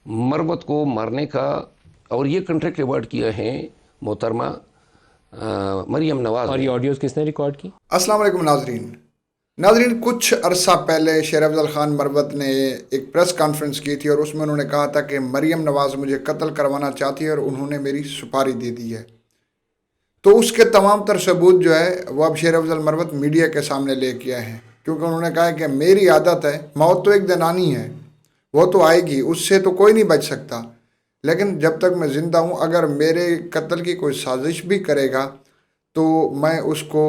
मरवत को मारने का और ये कॉन्ट्रैक्ट अवार्ड किया है मोहतरमा मरियम नवाज और ने। ये ऑडियोज़ किसने रिकॉर्ड की? अस्सलाम वालेकुम नाजरीन, कुछ अरसा पहले शेर अफजल ख़ान मरवत ने एक प्रेस कॉन्फ्रेंस की थी और उसमें उन्होंने कहा था कि मरियम नवाज़ मुझे कत्ल करवाना चाहती है और उन्होंने मेरी सुपारी दे दी है। तो उसके तमाम तर सबूत जो है वो अब शेर अफजल मरवत मीडिया के सामने लेके आए हैं, क्योंकि उन्होंने कहा है कि मेरी आदत है, मौत तो एक दिन आनी है, वो तो आएगी, उससे तो कोई नहीं बच सकता, लेकिन जब तक मैं ज़िंदा हूँ अगर मेरे कत्ल की कोई साजिश भी करेगा तो मैं उसको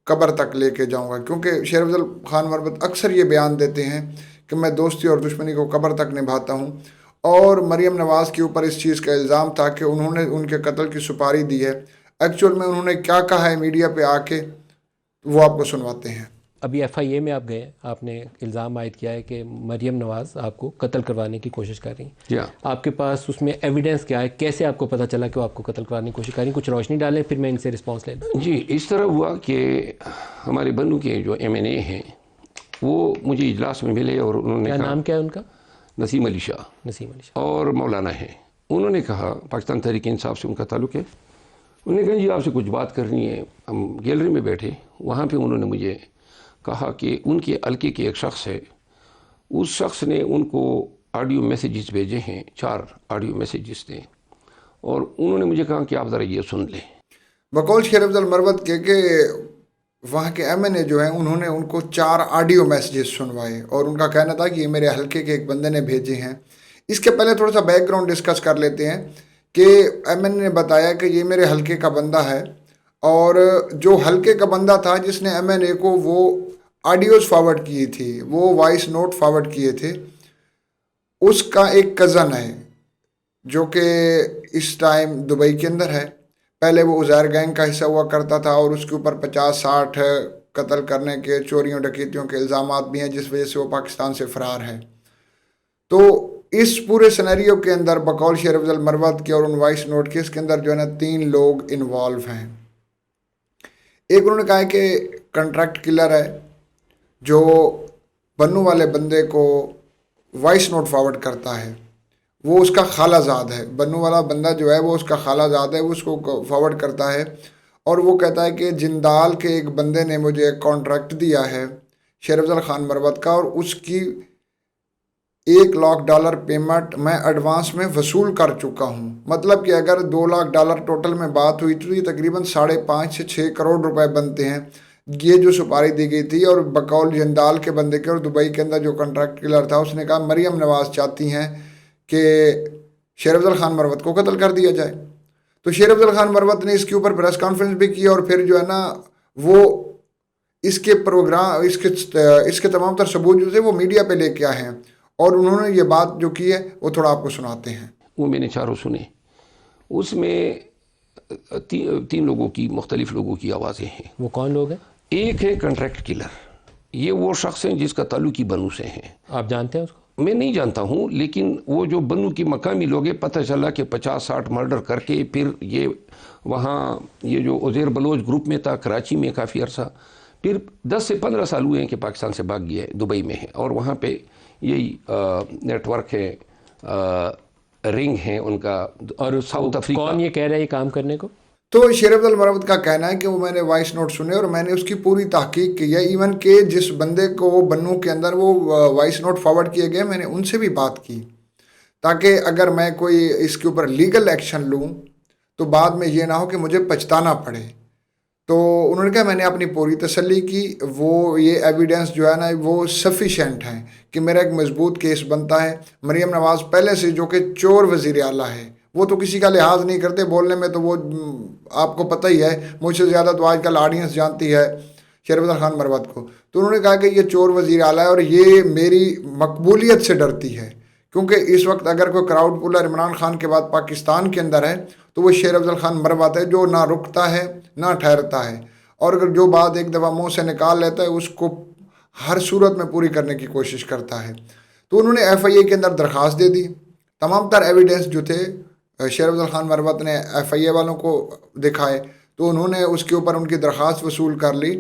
कब्र तक लेके जाऊंगा। क्योंकि शेर अफजल ख़ान मरवत अक्सर ये बयान देते हैं कि मैं दोस्ती और दुश्मनी को कब्र तक निभाता हूँ, और मरियम नवाज़ के ऊपर इस चीज़ का इल्ज़ाम था कि उन्होंने उनके कत्ल की सुपारी दी है। एक्चुअल में उन्होंने क्या कहा है मीडिया पे आके वो आपको सुनवाते हैं। अभी FIA में आप गए, आपने इल्ज़ाम आयद किया है कि मरियम नवाज़ आपको कत्ल करवाने की कोशिश कर रही हैं। या आपके पास उसमें एविडेंस क्या है? कैसे आपको पता चला कि वो आपको कत्ल करवाने की कोशिश कर रही हैं? कुछ रोशनी डालें, फिर मैं इनसे रिस्पॉन्स ले लूँ। जी, इस तरह हुआ कि हमारे बन्नू के जो MNA हैं वो मुझे इजलास में मिले और उन्होंने क्या कहा, नाम क्या है उनका? नसीम अली शाह नसीम अली शाह। और मौलाना है। उन्होंने कहा, पाकिस्तान तहरीक इंसाफ से उनका ताल्लुक़ है, उन्होंने कहा जी आपसे कुछ बात करनी है। हम गैलरी में बैठे, वहाँ पे उन्होंने मुझे कहा कि उनके हल्के के एक शख्स है, उस शख्स ने उनको ऑडियो मैसेजेस भेजे हैं, 4 ऑडियो मैसेजेस थे, और उन्होंने मुझे कहा कि आप ज़रा ये सुन लें। बकौल शेर अफजल मरवत के वहाँ के MNA जो हैं उन्होंने उनको 4 ऑडियो मैसेजेस सुनवाए और उनका कहना था कि ये मेरे हल्के के एक बंदे ने भेजे हैं। इसके पहले थोड़ा सा बैकग्राउंड डिस्कस कर लेते हैं कि MNA ने बताया कि ये मेरे हल्के का बंदा है, और जो हल्के का बंदा था जिसने MNA को वो ऑडियोज़ फॉरवर्ड की थी, वो वॉइस नोट फॉरवर्ड किए थे, उसका एक कज़न है जो कि इस टाइम दुबई के अंदर है। पहले वो उज़ैर गैंग का हिस्सा हुआ करता था और उसके ऊपर 50-60 कत्ल करने के, चोरियों डकैतियों के इल्ज़ामात भी हैं, जिस वजह से वो पाकिस्तान से फ़रार है। तो इस पूरे सिनेरियो के अंदर बकौल शेर अफजल मरवत के और उन वॉइस नोट के इसके अंदर जो है ना 3 लोग इन्वॉल्व हैं। एक उन्होंने कहा है कि कंट्रैक्ट किलर है जो बन्नू वाले बंदे को वॉइस नोट फॉरवर्ड करता है, वो उसका खालाजाद है। बन्नू वाला बंदा जो है वो उसका खालाजाद है, वो उसको फॉरवर्ड करता है और वो कहता है कि जिंदाल के एक बंदे ने मुझे कॉन्ट्रैक्ट दिया है शेर अफजल ख़ान मरवत का, और उसकी $1 लाख पेमेंट मैं एडवांस में वसूल कर चुका हूँ। मतलब कि अगर $2 लाख टोटल में बात हुई तो ये तकरीबन 5.5 से 6 करोड़ रुपए बनते हैं, ये जो सुपारी दी गई थी। और बकौल जिंदाल के बंदे के और दुबई के अंदर जो कॉन्ट्रैक्ट किलर था उसने कहा मरियम नवाज़ चाहती हैं कि शेर अफजल ख़ान मरवत को कत्ल कर दिया जाए। तो शेर अफजल ख़ान मरवत ने इसके ऊपर प्रेस कॉन्फ्रेंस भी की और फिर जो है ना वो इसके प्रोग्राम इसके तमाम तर सबूत जो थे वो मीडिया पे लेके आए हैं, और उन्होंने ये बात जो की है वो थोड़ा आपको सुनाते हैं। वो मैंने चारों सुने, उसमें 3 लोगों की, मुख्तलिफ लोगों की आवाज़ें हैं। वो कौन लोग हैं? एक है कॉन्ट्रैक्ट किलर, ये वो शख्स है जिसका ताल्लुक ही बन्नू से है। आप जानते हैं उसको? मैं नहीं जानता हूँ, लेकिन वो जो बन्नू की मकामी लोग हैं, पता चला कि 50-60 मर्डर करके फिर ये वहाँ ये जो उज़ैर बलोच ग्रुप में था कराची में काफ़ी अरसा, फिर 10 से 15 साल हुए हैं कि पाकिस्तान से भाग गया है, दुबई में है, और वहाँ पे यही नेटवर्क है, रिंग है उनका, और साउथ अफ्रीका। कौन ये कह रहा है ये काम करने को? तो शेर अफजल मरवत का कहना है कि वो मैंने वॉइस नोट सुने और मैंने उसकी पूरी तहकीक की है। इवन के जिस बंदे को बन्नू के अंदर वो वॉइस नोट फॉरवर्ड किए गए, मैंने उनसे भी बात की ताकि अगर मैं कोई इसके ऊपर लीगल एक्शन लूँ तो बाद में ये ना हो कि मुझे पछताना पड़े। तो उन्होंने कहा मैंने अपनी पूरी तसल्ली की, वो ये एविडेंस जो है ना वो सफिशेंट है कि मेरा एक मजबूत केस बनता है। मरियम नवाज़ पहले से जो कि चोर वज़ीर आला है, वो तो किसी का लिहाज नहीं करते बोलने में, तो वो आपको पता ही है, मुझसे ज़्यादा तो आजकल ऑडियंस जानती है शेर अफजल ख़ान मरवत को। तो उन्होंने कहा कि ये चोर वज़ीर आला है और ये मेरी मकबूलियत से डरती है, क्योंकि इस वक्त अगर कोई क्राउड पुलर इमरान खान के बाद पाकिस्तान के अंदर है तो वो शेर अफजल ख़ान मरवत है, जो ना रुकता है ना ठहरता है, और अगर जो बात एक दफ़ा मुँह से निकाल लेता है उसको हर सूरत में पूरी करने की कोशिश करता है। तो उन्होंने FIA के अंदर दरख्वास्त दे दी। तमाम तर एविडेंस जो थे शेर अफजल ख़ान मरवत ने FIA वालों को दिखाए, तो उन्होंने उसके ऊपर उनकी दरख्वास्त वसूल कर ली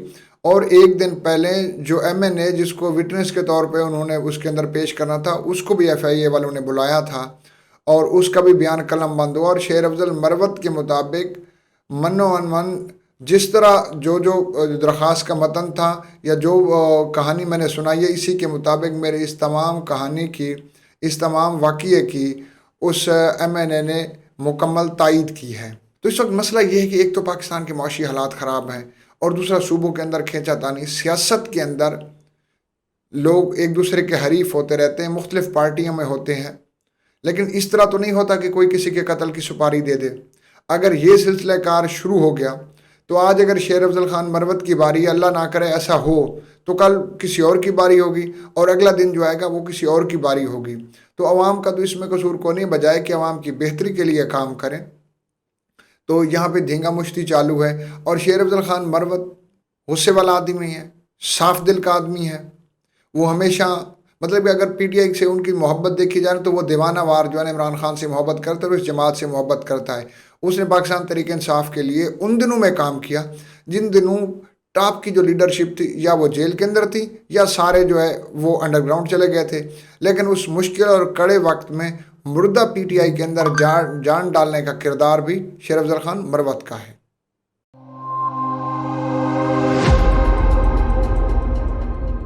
اور ایک دن پہلے جو ایم این اے جس کو وٹنس کے طور پہ انہوں نے اس کے اندر پیش کرنا تھا اس کو بھی ایف آئی اے والوں نے بلایا تھا اور اس کا بھی بیان قلم بند ہوا. اور شیر افضل مروت کے مطابق من جس طرح جو درخواست کا متن تھا یا جو کہانی میں نے سنائی ہے اسی کے مطابق میرے اس تمام کہانی کی اس تمام واقعے کی اس ایم این اے نے مکمل تائید کی ہے. تو اس وقت مسئلہ یہ ہے کہ ایک تو پاکستان کے معاشی حالات خراب ہیں اور دوسرا صوبوں کے اندر کھینچا تانی. سیاست کے اندر لوگ ایک دوسرے کے حریف ہوتے رہتے ہیں, مختلف پارٹیوں میں ہوتے ہیں, لیکن اس طرح تو نہیں ہوتا کہ کوئی کسی کے قتل کی سپاری دے دے. اگر یہ سلسلہ کار شروع ہو گیا تو آج اگر شیر افضل خان مروت کی باری, اللہ نہ کرے ایسا ہو, تو کل کسی اور کی باری ہوگی اور اگلا دن جو آئے گا وہ کسی اور کی باری ہوگی. تو عوام کا تو اس میں قصور کو نہیں, بجائے کہ عوام کی بہتری کے لیے کام کریں. تو یہاں پہ دھینگا مشتی چالو ہے. اور شیر افضل خان مروت غصے والا آدمی ہے, صاف دل کا آدمی ہے. وہ ہمیشہ مطلب کہ اگر پی ٹی آئی سے ان کی محبت دیکھی جائے تو وہ دیوانہ وار جو ہے عمران خان سے محبت کرتا ہے اور اس جماعت سے محبت کرتا ہے. اس نے پاکستان تحریک انصاف کے لیے ان دنوں میں کام کیا جن دنوں ٹاپ کی جو لیڈرشپ تھی یا وہ جیل کے اندر تھی یا سارے جو ہے وہ انڈر گراؤنڈ چلے گئے تھے. لیکن اس مشکل اور کڑے وقت میں مردہ پی ٹی آئی کے اندر جان ڈالنے کا کردار بھی شیر افضل خان مروت کا ہے.